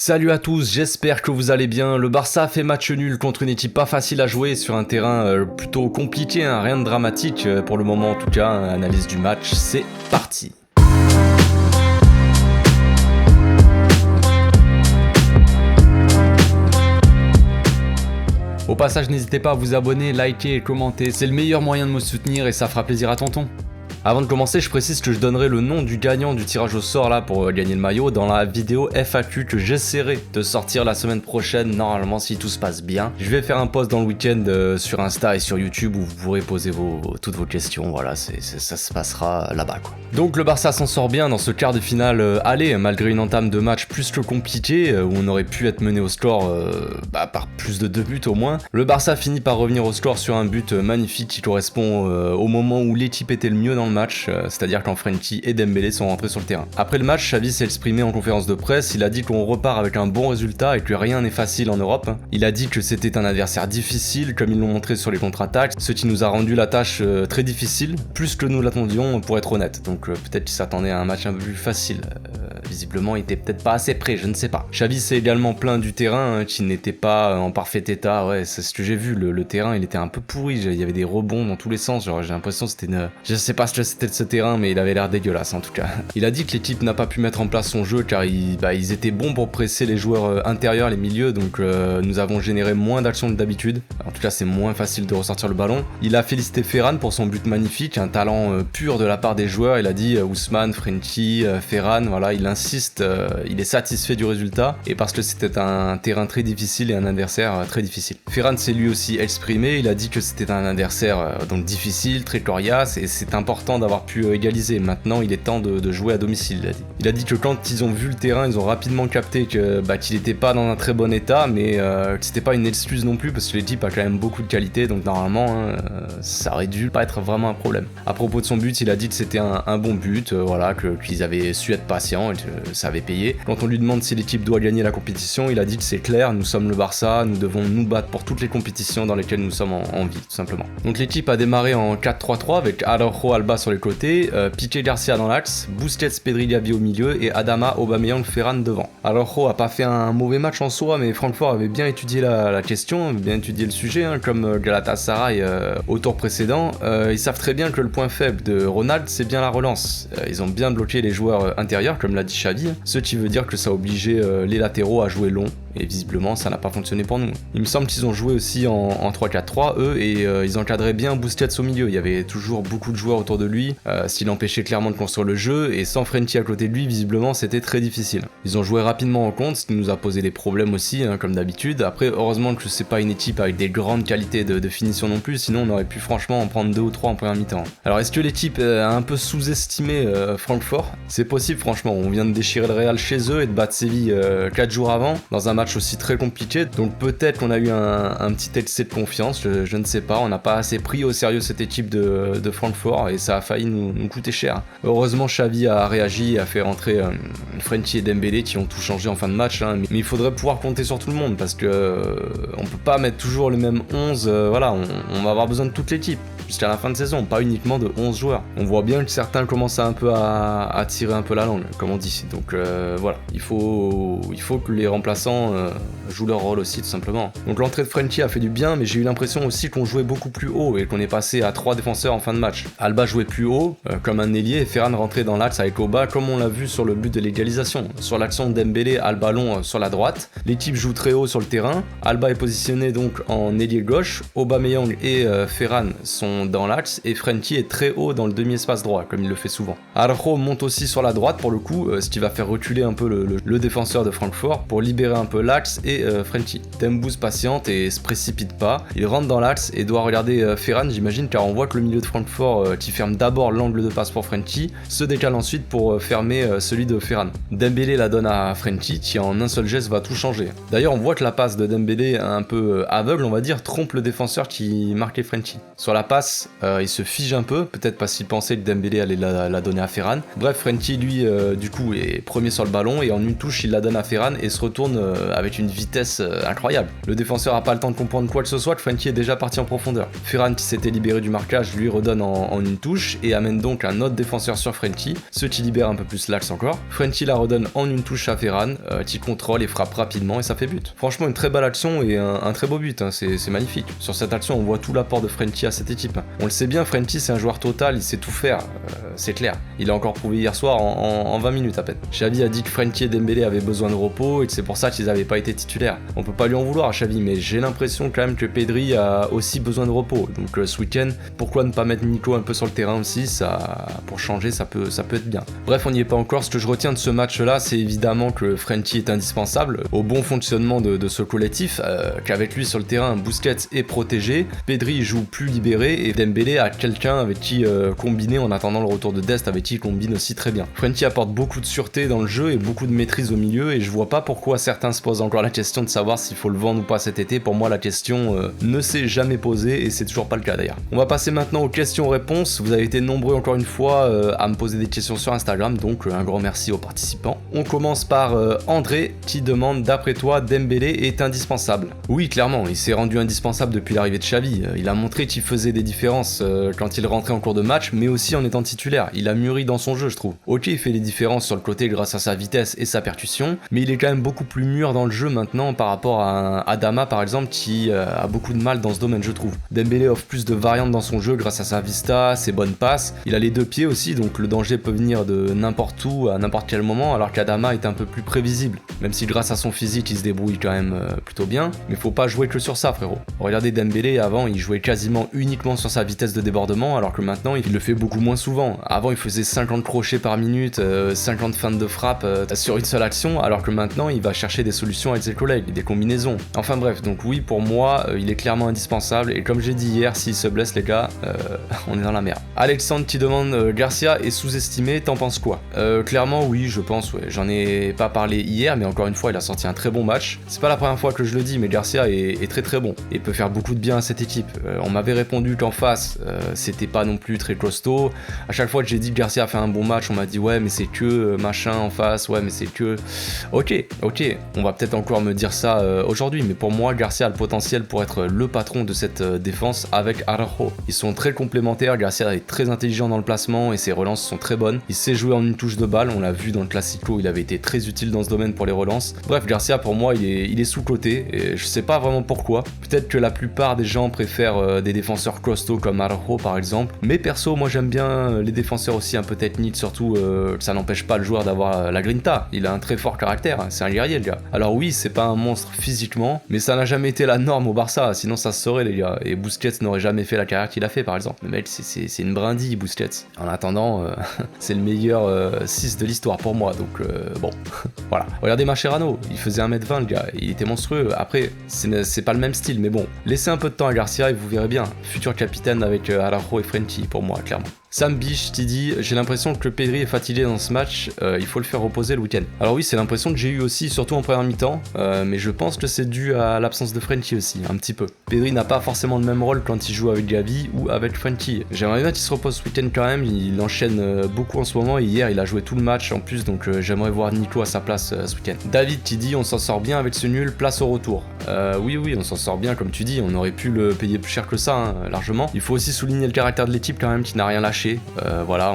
Salut à tous, j'espère que vous allez bien. Le Barça a fait match nul contre une équipe pas facile à jouer sur un terrain plutôt compliqué, hein, rien de dramatique pour le moment en tout cas. Analyse du match, c'est parti. Au passage, n'hésitez pas à vous abonner, liker et commenter, c'est le meilleur moyen de me soutenir et ça fera plaisir à tonton. Avant de commencer, je précise que je donnerai le nom du gagnant du tirage au sort là pour gagner le maillot dans la vidéo FAQ que j'essaierai de sortir la semaine prochaine, normalement si tout se passe bien. Je vais faire un post dans le week-end sur Insta et sur YouTube où vous pourrez poser toutes vos questions, voilà, ça se passera là-bas quoi. Donc le Barça s'en sort bien dans ce quart de finale aller, malgré une entame de match plus que compliquée, où on aurait pu être mené au score par plus de 2 buts au moins. Le Barça finit par revenir au score sur un but magnifique qui correspond au moment où l'équipe était le mieux dans le match, c'est-à-dire quand Frenkie et Dembélé sont rentrés sur le terrain. Après le match, Xavi s'est exprimé en conférence de presse, il a dit qu'on repart avec un bon résultat et que rien n'est facile en Europe. Il a dit que c'était un adversaire difficile, comme ils l'ont montré sur les contre-attaques, ce qui nous a rendu la tâche très difficile, plus que nous l'attendions pour être honnête. Donc peut-être qu'il s'attendait à un match un peu plus facile. Visiblement, il était peut-être pas assez prêt, je ne sais pas. Xavi s'est également plaint du terrain, qui n'était pas en parfait état. Ouais, c'est ce que j'ai vu, le terrain, il était un peu pourri, il y avait des rebonds dans tous les sens, genre j'ai l'impression que c'était une... Je sais pas ce que c'était de ce terrain, mais il avait l'air dégueulasse en tout cas. Il a dit que l'équipe n'a pas pu mettre en place son jeu car ils étaient bons pour presser les joueurs intérieurs, les milieux, donc nous avons généré moins d'actions que d'habitude. En tout cas, c'est moins facile de ressortir le ballon. Il a félicité Ferran pour son but magnifique, un talent pur de la part des joueurs. Il a dit Ousmane, Frenkie, Ferran, voilà, il insiste, il est satisfait du résultat et parce que c'était un terrain très difficile et un adversaire très difficile. Ferran s'est lui aussi exprimé, il a dit que c'était un adversaire donc difficile, très coriace et c'est important d'avoir pu égaliser. Maintenant, il est temps de jouer à domicile, il a dit. Il a dit que quand ils ont vu le terrain, ils ont rapidement capté qu'il n'était pas dans un très bon état, mais que c'était pas une excuse non plus parce que l'équipe a quand même beaucoup de qualité, donc normalement, ça aurait dû pas être vraiment un problème. À propos de son but, il a dit que c'était un bon but, voilà, qu'ils avaient su être patients et que ça avait payé. Quand on lui demande si l'équipe doit gagner la compétition, il a dit que c'est clair, nous sommes le Barça, nous devons nous battre pour toutes les compétitions dans lesquelles nous sommes en vie, tout simplement. Donc l'équipe a démarré en 4-3-3 avec Araujo, Alba sur les côtés, Piqué, Garcia dans l'axe, Busquets, Pedri, Gavi au milieu et Adama, Aubameyang, Ferran devant. Araujo a pas fait un mauvais match en soi, mais Francfort avait bien étudié la question, avait bien étudié le sujet, hein, comme Galatasaray au tour précédent. Ils savent très bien que le point faible de Ronald, c'est bien la relance. Ils ont bien bloqué les joueurs intérieurs, comme l'a dit Xavi, ce qui veut dire que ça a obligé les latéraux à jouer long, et visiblement ça n'a pas fonctionné pour nous. Il me semble qu'ils ont joué aussi en 3-4-3 eux, et ils encadraient bien Busquets au milieu, il y avait toujours beaucoup de joueurs autour de lui, ce qui l'empêchait clairement de construire le jeu, et sans Frenkie à côté de lui, visiblement c'était très difficile. Ils ont joué rapidement en contre, ce qui nous a posé des problèmes aussi, hein, comme d'habitude. Après, heureusement que c'est pas une équipe avec des grandes qualités de finition non plus, sinon on aurait pu franchement en prendre 2 ou 3 en première mi-temps. Alors est-ce que l'équipe a un peu sous-estimé Francfort ? C'est possible franchement, on vient de déchirer le Real chez eux et de battre Séville 4 jours avant, dans un match aussi très compliqué, donc peut-être qu'on a eu un petit excès de confiance, je ne sais pas, on n'a pas assez pris au sérieux cette équipe de Francfort et ça a failli nous coûter cher. Heureusement Xavi a réagi et a fait rentrer Frenkie et Dembélé qui ont tout changé en fin de match, hein, mais il faudrait pouvoir compter sur tout le monde parce que on peut pas mettre toujours le même 11, voilà, on va avoir besoin de toute l'équipe jusqu'à la fin de saison, pas uniquement de 11 joueurs. On voit bien que certains commencent un peu à tirer un peu la langue, comme on dit. Donc voilà, il faut que les remplaçants jouent leur rôle aussi, tout simplement. Donc l'entrée de Frenkie a fait du bien, mais j'ai eu l'impression aussi qu'on jouait beaucoup plus haut et qu'on est passé à 3 défenseurs en fin de match. Alba jouait plus haut, comme un ailier, et Ferran rentrait dans l'axe avec Oba, comme on l'a vu sur le but de l'égalisation. Sur l'action de Dembélé, Alba long sur la droite. L'équipe joue très haut sur le terrain. Alba est positionné donc en ailier gauche. Aubameyang et Ferran sont dans l'axe et Frenkie est très haut dans le demi-espace droit, comme il le fait souvent. Araujo monte aussi sur la droite pour le coup, ce qui va faire reculer un peu le défenseur de Francfort pour libérer un peu l'axe et Frenkie. Dembouz patiente et se précipite pas. Il rentre dans l'axe et doit regarder Ferran, j'imagine, car on voit que le milieu de Francfort, qui ferme d'abord l'angle de passe pour Frenkie, se décale ensuite pour fermer celui de Ferran. Dembélé la donne à Frenkie, qui en un seul geste va tout changer. D'ailleurs, on voit que la passe de Dembélé, un peu aveugle, on va dire, trompe le défenseur qui marquait Frenkie. Sur la passe, il se fige un peu, peut-être parce qu'il pensait que Dembélé allait la donner à Ferran. Bref, Frenkie, lui, du coup, est premier sur le ballon et en une touche, il la donne à Ferran et se retourne avec une vitesse incroyable. Le défenseur a pas le temps de comprendre quoi que ce soit, Frenkie est déjà parti en profondeur. Ferran qui s'était libéré du marquage lui redonne en une touche et amène donc un autre défenseur sur Frenkie, ce qui libère un peu plus l'axe encore. Frenkie la redonne en une touche à Ferran, qui contrôle et frappe rapidement et ça fait but. Franchement une très belle action et un très beau but, hein. C'est magnifique. Sur cette action on voit tout l'apport de Frenkie à cette équipe. On le sait bien, Frenkie c'est un joueur total, il sait tout faire, c'est clair. Il a encore prouvé hier soir en 20 minutes à peine. Xavi a dit que Frenkie et Dembélé avaient besoin de repos et que c'est pour ça qu'ils n'avaient pas été titulaires. On peut pas lui en vouloir à Xavi, mais j'ai l'impression quand même que Pedri a aussi besoin de repos. Donc ce week-end, pourquoi ne pas mettre Nico un peu sur le terrain aussi, ça, pour changer, ça peut être bien. Bref, on n'y est pas encore. Ce que je retiens de ce match-là, c'est évidemment que Frenkie est indispensable au bon fonctionnement de ce collectif, qu'avec lui sur le terrain, Busquets est protégé, Pedri joue plus libéré et Dembélé a quelqu'un avec qui combiner en attendant le retour de Dest, avec qui il combine aussi très bien. Frenkie apporte beaucoup de sûreté dans le jeu et beaucoup de maîtrise au milieu et je vois pas pourquoi certains se posent encore la question de savoir s'il faut le vendre ou pas cet été. Pour moi la question ne s'est jamais posée et c'est toujours pas le cas d'ailleurs. On va passer maintenant aux questions-réponses. Vous avez été nombreux encore une fois à me poser des questions sur Instagram, donc un grand merci aux participants. On commence par André qui demande: d'après toi Dembélé est indispensable? Oui, clairement, il s'est rendu indispensable depuis l'arrivée de Xavi. Il a montré qu'il faisait des différences quand il rentrait en cours de match, mais aussi en étant titulaire. Il a mûri dans son jeu, je trouve. Ok, il fait des différences sur le côté grâce à sa vitesse et sa percussion, mais il est quand même beaucoup plus mûr dans le jeu maintenant par rapport à Adama par exemple qui a beaucoup de mal dans ce domaine, je trouve. Dembélé offre plus de variantes dans son jeu grâce à sa vista, ses bonnes passes. Il a les deux pieds aussi, donc le danger peut venir de n'importe où à n'importe quel moment, alors qu'Adama est un peu plus prévisible. Même si grâce à son physique, il se débrouille quand même plutôt bien, mais faut pas jouer que sur ça, frérot. Regardez Dembélé, avant il jouait quasiment uniquement sur sa vitesse de débordement, alors que maintenant il le fait beaucoup moins souvent. Avant il faisait 50 crochets par minute, 50 feintes de frappe sur une seule action, alors que maintenant il va chercher des solutions avec ses collègues, des combinaisons. Enfin bref, donc oui, pour moi, il est clairement indispensable, et comme j'ai dit hier, s'il se blesse les gars, on est dans la merde. Alexandre qui demande: Garcia est sous-estimé, t'en penses quoi? Clairement oui, je pense, ouais. J'en ai pas parlé hier, mais encore une fois, il a sorti un très bon match. C'est pas la première fois que je le dis, mais Garcia est très très bon, et peut faire beaucoup de bien à cette équipe. On m'avait répondu qu'en face, c'était pas non plus très costaud. À chaque fois que j'ai dit que Garcia a fait un bon match, on m'a dit ouais mais c'est que machin en face, ouais mais c'est que... Ok, on va peut-être encore me dire ça aujourd'hui, mais pour moi Garcia a le potentiel pour être le patron de cette défense avec Araujo. Ils sont très complémentaires, Garcia est très intelligent dans le placement et ses relances sont très bonnes. Il sait jouer en une touche de balle, on l'a vu dans le Classico, il avait été très utile dans ce domaine pour les relances. Bref, Garcia pour moi il est sous-coté et je sais pas vraiment pourquoi. Peut-être que la plupart des gens préfèrent des défenseurs costauds comme Araujo par exemple, mais perso moi j'aime bien les défenseurs aussi un peu techniques, surtout ça n'empêche pas le joueur d'avoir la grinta. Il a un très fort caractère, c'est un guerrier le gars. Alors oui, c'est pas un monstre physiquement, mais ça n'a jamais été la norme au Barça, sinon ça se saurait les gars, et Busquets n'aurait jamais fait la carrière qu'il a fait par exemple. Le mec c'est une brindille Busquets. En attendant, c'est le meilleur 6 de l'histoire pour moi, donc bon, voilà. Regardez Mascherano, il faisait 1m20 le gars, il était monstrueux. Après, c'est pas le même style, mais bon, laissez un peu de temps à Garcia et vous verrez bien. Futur capitaine avec Araujo et Frenkie pour moi, clairement. Sam Biche qui dit: j'ai l'impression que Pedri est fatigué dans ce match, il faut le faire reposer le week-end. Alors oui, c'est l'impression que j'ai eu aussi, surtout en première mi-temps, mais je pense que c'est dû à l'absence de Frenkie aussi, un petit peu. Pedri n'a pas forcément le même rôle quand il joue avec Gavi ou avec Frenkie. J'aimerais bien qu'il se repose ce week-end quand même, il enchaîne beaucoup en ce moment et hier il a joué tout le match en plus, donc j'aimerais voir Nico à sa place ce week-end. David qui dit: on s'en sort bien avec ce nul, place au retour. Oui, on s'en sort bien comme tu dis, on aurait pu le payer plus cher que ça, hein, largement. Il faut aussi souligner le caractère de l'équipe quand même qui n'a rien lâché. Voilà,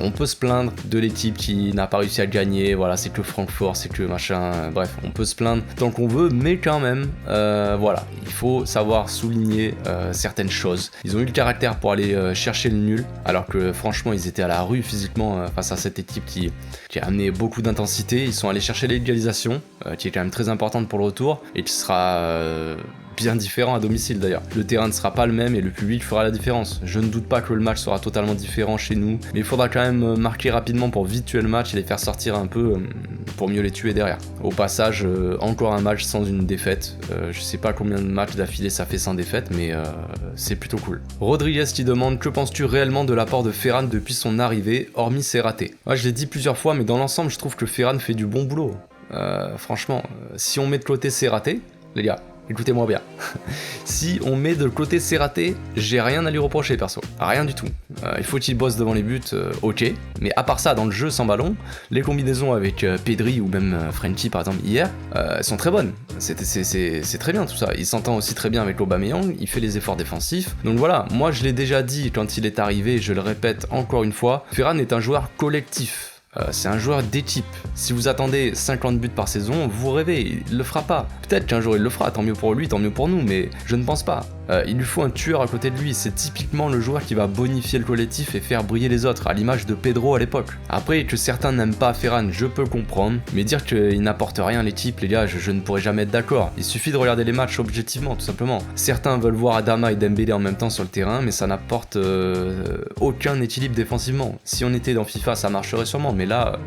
on peut se plaindre de l'équipe qui n'a pas réussi à gagner, voilà, c'est que Francfort, c'est que machin, bref, on peut se plaindre tant qu'on veut, mais quand même, voilà, il faut savoir souligner certaines choses. Ils ont eu le caractère pour aller chercher le nul, alors que franchement, ils étaient à la rue physiquement face à cette équipe qui a amené beaucoup d'intensité. Ils sont allés chercher l'égalisation, qui est quand même très importante pour le retour, et qui sera... bien différent à domicile d'ailleurs. Le terrain ne sera pas le même et le public fera la différence. Je ne doute pas que le match sera totalement différent chez nous, mais il faudra quand même marquer rapidement pour vite tuer le match et les faire sortir un peu pour mieux les tuer derrière. Au passage, encore un match sans une défaite. Je sais pas combien de matchs d'affilée ça fait sans défaite, mais c'est plutôt cool. Rodriguez qui demande: que penses-tu réellement de l'apport de Ferran depuis son arrivée, hormis ses ratés? Ouais, je l'ai dit plusieurs fois, mais dans l'ensemble, je trouve que Ferran fait du bon boulot. Franchement, si on met de côté ses ratés, les gars, écoutez-moi bien. Si on met de côté Serraté, j'ai rien à lui reprocher perso, rien du tout. Il faut qu'il bosse devant les buts, ok, mais à part ça, dans le jeu sans ballon, les combinaisons avec Pedri ou même Frenkie par exemple hier, elles sont très bonnes. C'est très bien tout ça. Il s'entend aussi très bien avec Aubameyang, il fait les efforts défensifs. Donc voilà, moi je l'ai déjà dit quand il est arrivé, je le répète encore une fois, Ferran est un joueur collectif. C'est un joueur d'équipe. Si vous attendez 50 buts par saison, vous rêvez, il le fera pas. Peut-être qu'un jour il le fera, tant mieux pour lui, tant mieux pour nous, mais je ne pense pas. Il lui faut un tueur à côté de lui, c'est typiquement le joueur qui va bonifier le collectif et faire briller les autres, à l'image de Pedro à l'époque. Après, que certains n'aiment pas Ferran, je peux comprendre, mais dire qu'il n'apporte rien à l'équipe, les gars, je ne pourrais jamais être d'accord. Il suffit de regarder les matchs objectivement, tout simplement. Certains veulent voir Adama et Dembélé en même temps sur le terrain, mais ça n'apporte aucun équilibre défensivement. Si on était dans FIFA, ça marcherait sûrement, mais là,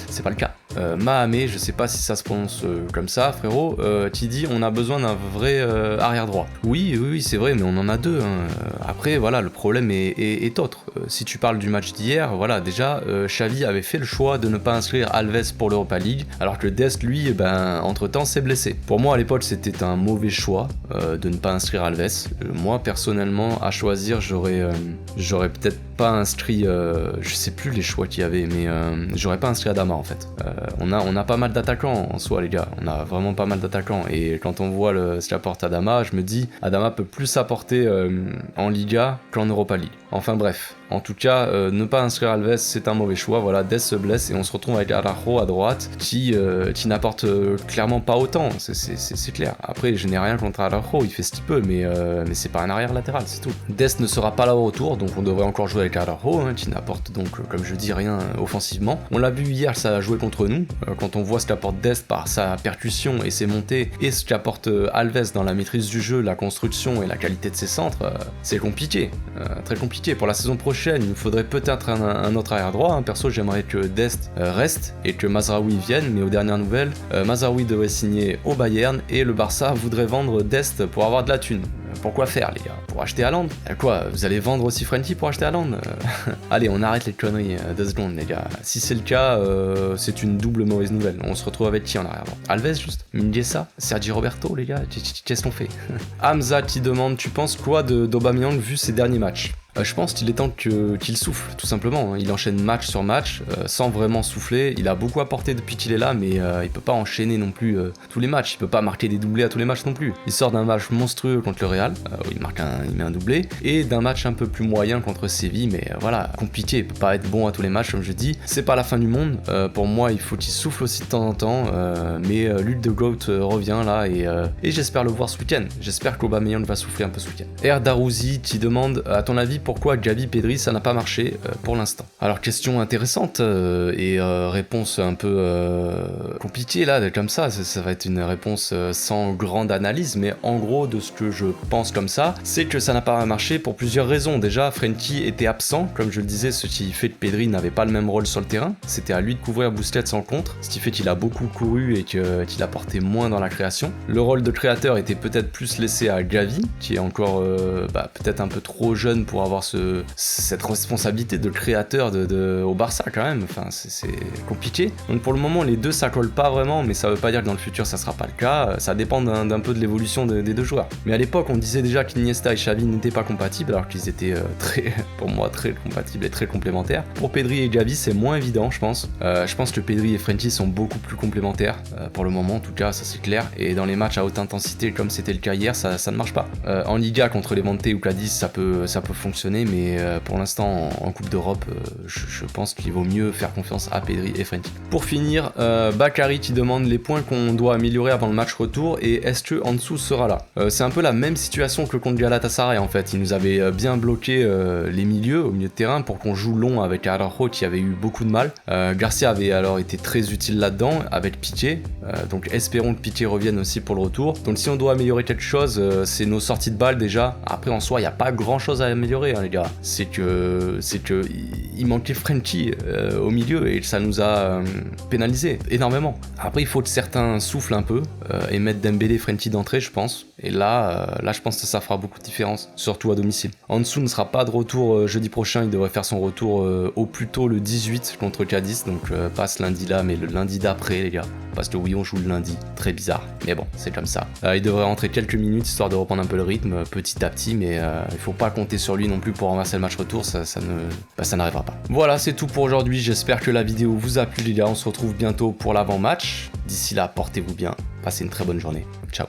c'est pas le cas. Mahamé, je sais pas si ça se prononce comme ça, frérot, qui dit on a besoin d'un vrai arrière droit. Oui, c'est vrai, mais on en a deux. Hein. Après, voilà, le problème est autre. Si tu parles du match d'hier, voilà, déjà, Xavi avait fait le choix de ne pas inscrire Alves pour l'Europa League, alors que Dest, lui, entre-temps, s'est blessé. Pour moi, à l'époque, c'était un mauvais choix de ne pas inscrire Alves. Moi, personnellement, à choisir, j'aurais peut-être pas inscrit, je sais plus les choix qu'il y avait, mais j'aurais pas inscrit Adama en fait. On a pas mal d'attaquants en soi les gars, on a vraiment pas mal d'attaquants et quand on voit ce qu'apporte Adama, je me dis Adama peut plus apporter en Liga qu'en Europa League. Enfin bref, en tout cas, ne pas inscrire Alves, c'est un mauvais choix. Voilà, Dest se blesse et on se retrouve avec Araujo à droite qui n'apporte clairement pas autant, c'est clair. Après, je n'ai rien contre Araujo, il fait ce qu'il peut, mais c'est pas un arrière latéral, c'est tout. Dest ne sera pas là au retour, donc on devrait encore jouer avec Araujo, hein, qui n'apporte donc, comme je dis, rien offensivement. On l'a vu hier, ça a joué contre nous. Quand on voit ce qu'apporte Dest par sa percussion et ses montées, et ce qu'apporte Alves dans la maîtrise du jeu, la construction et la qualité de ses centres, c'est compliqué, très compliqué. Pour la saison prochaine, il nous faudrait peut-être un autre arrière droit. Hein. Perso, j'aimerais que Dest reste et que Mazraoui vienne, mais aux dernières nouvelles, Mazraoui devrait signer au Bayern et le Barça voudrait vendre Dest pour avoir de la thune. Pourquoi faire les gars? Pour acheter Haaland? Quoi? Vous allez vendre aussi Frenkie pour acheter Haaland? Allez, on arrête les conneries 2 secondes les gars. Si c'est le cas, c'est une double mauvaise nouvelle. On se retrouve avec qui en arrière? Alves juste? Mingueza? Sergi Roberto les gars? Qu'est-ce qu'on fait? Hamza qui demande, tu penses quoi d'Aubameyang vu ses derniers matchs? Je pense qu'il est temps qu'il souffle, tout simplement. Il enchaîne match sur match, sans vraiment souffler. Il a beaucoup apporté depuis qu'il est là, mais il peut pas enchaîner non plus tous les matchs. Il peut pas marquer des doublés à tous les matchs non plus. Il sort d'un match monstrueux contre le Real, où il met un doublé, et d'un match un peu plus moyen contre Séville, mais voilà, compliqué. Il peut pas être bon à tous les matchs, comme je dis. C'est pas la fin du monde. Pour moi, il faut qu'il souffle aussi de temps en temps, mais Luc de Goat revient là, et j'espère le voir ce week-end. J'espère qu'Aubameyang va souffler un peu ce week-end. R. Darouzi qui demande, à ton avis, pourquoi Gavi Pedri ça n'a pas marché pour l'instant? Alors question intéressante et réponse un peu compliquée là, comme ça va être une réponse sans grande analyse, mais en gros de ce que je pense comme ça, c'est que ça n'a pas marché pour plusieurs raisons. Déjà, Frenkie était absent, comme je le disais, ce qui fait que Pedri n'avait pas le même rôle sur le terrain, c'était à lui de couvrir Busquets en contre, ce qui fait qu'il a beaucoup couru et qu'il apportait moins dans la création. Le rôle de créateur était peut-être plus laissé à Gavi, qui est encore peut-être un peu trop jeune pour avoir cette responsabilité de créateur au Barça quand même, enfin c'est compliqué. Donc pour le moment les deux ça colle pas vraiment, mais ça veut pas dire que dans le futur ça sera pas le cas, ça dépend d'un peu de l'évolution des deux joueurs. Mais à l'époque on disait déjà qu'Iniesta et Xavi n'étaient pas compatibles, alors qu'ils étaient pour moi très compatibles et très complémentaires. Pour Pedri et Gavi c'est moins évident je pense. Je pense que Pedri et Frenkie sont beaucoup plus complémentaires, pour le moment en tout cas ça c'est clair, et dans les matchs à haute intensité comme c'était le cas hier ça ne marche pas. En Liga contre Levante ou Cadiz ça peut fonctionner, mais pour l'instant en Coupe d'Europe je pense qu'il vaut mieux faire confiance à Pedri et Frenkie. Pour finir, Bakary qui demande les points qu'on doit améliorer avant le match retour et est-ce que en dessous sera là. C'est un peu la même situation que contre Galatasaray en fait, il nous avait bien bloqué les milieux au milieu de terrain pour qu'on joue long avec Araujo qui avait eu beaucoup de mal. Garcia avait alors été très utile là-dedans avec Piqué, donc espérons que Piqué revienne aussi pour le retour. Donc si on doit améliorer quelque chose, c'est nos sorties de balles déjà. Après en soi il n'y a pas grand chose à améliorer, hein, les gars. C'est que il manquait Frenkie au milieu et ça nous a pénalisé énormément. Après, il faut que certains soufflent un peu et mettre Dembélé, Frenkie d'entrée, je pense. Et là, je pense que ça fera beaucoup de différence, surtout à domicile. Ansu ne sera pas de retour jeudi prochain, il devrait faire son retour au plus tôt le 18 contre Cadiz, donc pas ce lundi-là, mais le lundi d'après, les gars. Parce que oui, on joue le lundi, très bizarre, mais bon, c'est comme ça. Il devrait rentrer quelques minutes, histoire de reprendre un peu le rythme, petit à petit, mais il faut pas compter sur lui non plus pour renverser le match retour, ça n'arrivera pas. Voilà, c'est tout pour aujourd'hui, j'espère que la vidéo vous a plu, les gars, on se retrouve bientôt pour l'avant-match. D'ici là, portez-vous bien, passez une très bonne journée, ciao.